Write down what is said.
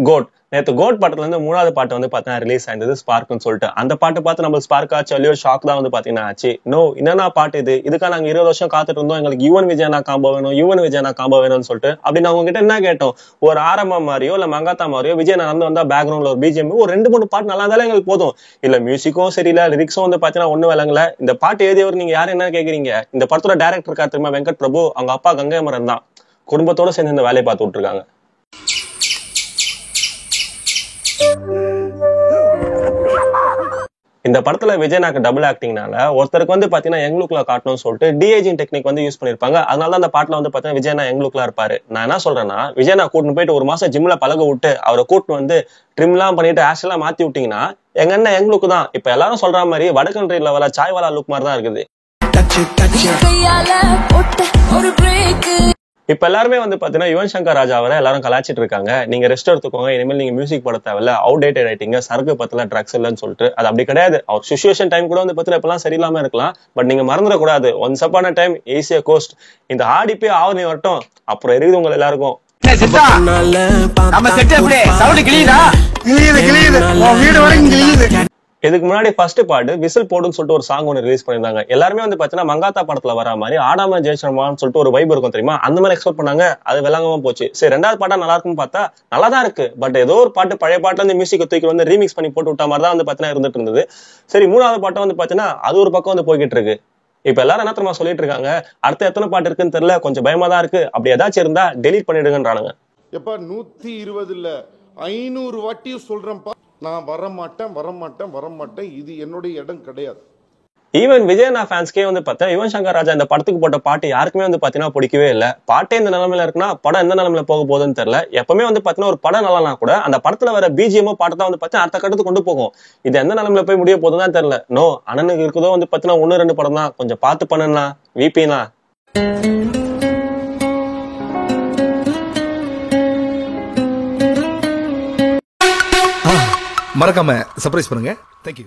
Code. நேத்து code படத்துல இருந்து 3வது பாட்டு வந்து பாத்தீங்கன்னா ரிலீஸ் ஆயிருந்தது, ஸ்பார்க்னு சொல்லிட்டு. அந்த பாட்டு பார்த்து நம்ம ஸ்பார்க் ஆச்சு இல்லையோ, ஷாக் தான் வந்து பாத்தீங்கன்னா ஆச்சு. நோ, என்னன்னா பாட்டு இது, இதுக்காக நாங்க 20 வருஷம் காத்துட்டு இருந்தோம், எங்களுக்கு யுவன் விஜயனா காம்போ வேணும், யுவன் விஜயனா காம்போ வேணும்னு சொல்லிட்டு. அப்படி நான் உங்ககிட்ட என்ன கேட்டோம், ஒரு ஆரம்பம் மாதிரியோ இல்ல மங்காத்தா மாதிரியோ விஜய் நடந்து வந்தா பேக்ரவுண்ட்ல ஒரு பிஜிஎம் ஒரு 2-3 பாட்டு நல்லா இருந்தாலும் எங்களுக்கு போதும். இல்ல மியூசிக்கும் சரியில்லை, லிரிக்ஸும் வந்து பாத்தீங்கன்னா ஒண்ணு விளங்கல. இந்த பாட்டு எழுதியவர் நீங்க யாரு என்ன கேக்குறீங்க? இந்த படத்தோட டைரக்டர் இருக்கா தெரியுமா, வெங்கட் பிரபு, அவங்க அப்பா கங்கை அமரன் தான். குடும்பத்தோட சேர்ந்து இந்த வேலையை பார்த்து விட்டுருக்காங்க. இந்த படத்துல விஜயனாக்கு டபுள் ஆக்டிங்னால ஒருத்தருக்கு வந்து பாத்தீங்கன்னா யங் லுக்ல காட்டணும்னு சொல்லிட்டு டிஏஜிங் டெக்னிக் வந்து யூஸ் பண்ணிருப்பாங்க. அதனால அந்த பாட்டுல வந்து பாத்தீங்கன்னா விஜயனா யங் லுக்ல இருப்பாரு. நான் என்ன சொல்றேன்னா, விஜயனா கூட்டிட்டு போயிட்டு ஒரு மாசம் ஜிம்ல பழக விட்டு அவரை கூட்டு வந்து ட்ரிம் எல்லாம் பண்ணிட்டு ஆஷ் எல்லாம் மாத்தி விட்டீங்கன்னா எங்க என்ன யங் லுக் தான். இப்ப எல்லாரும் சொல்ற மாதிரி வடகன்ட்ரில வர சாய்வாலா லுக் மாதிரி தான் இருக்குது. இப்ப எல்லாருமே வந்து பாத்தீங்கன்னா யுவன் சங்கர் ராஜா அவரை எல்லாரும் கலாச்சிட்டு இருக்காங்க. நீங்க ரெஸ்ட் எடுத்துக்கோங்க, இனிமேல் நீங்க மியூசிக் போட தேவையில்ல, அவுட் டேட்டட் ஆயிட்டீங்க, சரக்கு பத்தல, ட்ரக்ஸ் இல்லன்னு சொல்லிட்டு. அது அப்படி கிடையாது. அவர் சிச்சுவேஷன் டைம் கூட வந்து பாத்தீங்கன்னா இப்பெல்லாம் சரியில்லாம இருக்கலாம். பட் நீங்க மறந்துடக்கூடாது, ஒன்ஸ் அப்பான டைம் ஏசியா கோஸ்ட். இந்த ஆடிப்பே ஆவணி வரட்டும், அப்புறம் இருக்குது உங்க எல்லாருக்கும். இதுக்கு முன்னாடி ஃபர்ஸ்ட் பாட்டு விசில் போடுன்னு சொல்லிட்டு ஒரு சாங் ஒன்று ரிலீஸ் பண்ணிருந்தாங்க. எல்லாருமே வந்து பாத்தீங்கன்னா மங்காத்தா படத்துல வர மாதிரி ஆடாம ஜெயசர்மான்னு சொல்லிட்டு ஒரு வைப் இருக்கும் தெரியுமா, அந்த மாதிரி எக்ஸ்பெக்ட் பண்ணாங்க. அது விளங்காம போச்சு. சரி, 2வது பாட்டா நல்லா இருக்கும்னு பார்த்தா நல்லா தான் இருக்கு. பட் ஏதோ ஒரு பாட்டு பழைய பாட்டுல இருந்து மியூசிக் தூக்கி வந்து ரீமிக்ஸ் பண்ணி போட்டு விட்ட மாதிரி தான் வந்து பாத்தீங்கன்னா இருந்துட்டு இருந்தது. சரி, 3வது பாட்டை வந்து பாத்தீங்கன்னா அது ஒரு பக்கம் வந்து போய்கிட்டு இருக்கு. இப்ப எல்லாரும் என்ன தெரியுமா சொல்லிட்டு இருக்காங்க, அடுத்த எத்தனை பாட்டு இருக்குன்னு தெரியல, கொஞ்சம் பயமா தான் இருக்கு, அப்படி ஏதாச்சும் இருந்தா டெலீட் பண்ணிடுங்கன்றானுங்க. எப்ப 120 இல்ல 500 வாட்டியும் சொல்றேன்ப்பா, நான் வரமாட்டேன், இது என்னுடைய இடம் கிடையாது. ஈவன் விஜயனா ஃபேன்ஸ்க்கே வந்து பார்த்தா யுவன் சங்கர் ராஜா இந்த படத்துக்கு போட்ட பாட்டு யாருக்குமே வந்து பாத்தீங்கன்னா பிடிக்கவே இல்லை. பாட்டே இந்த நிலைமையில இருக்குன்னா படம் எந்த நிலைமையில போக போகுதுன்னு தெரியல. எப்பவுமே வந்து பாத்தீங்கன்னா ஒரு படம் நல்லானா கூட அந்த படத்துல வர பிஜிஎம்மோ பாட்டு தான் வந்து பாத்தீங்கன்னா அடுத்த கட்டத்துக்கு கொண்டு போகும். இது எந்த நிலைமையில போய் முடிய போகுதுன்னு தெரியல. நோ, அண்ணனுக்கு இருக்குதோ வந்து பாத்தீங்கன்னா 1-2 படம் தான், கொஞ்சம் பார்த்து பண்ணுனா விபினா. மறக்காம சர்ப்ரைஸ் பண்ணுங்க. தேங்க்யூ.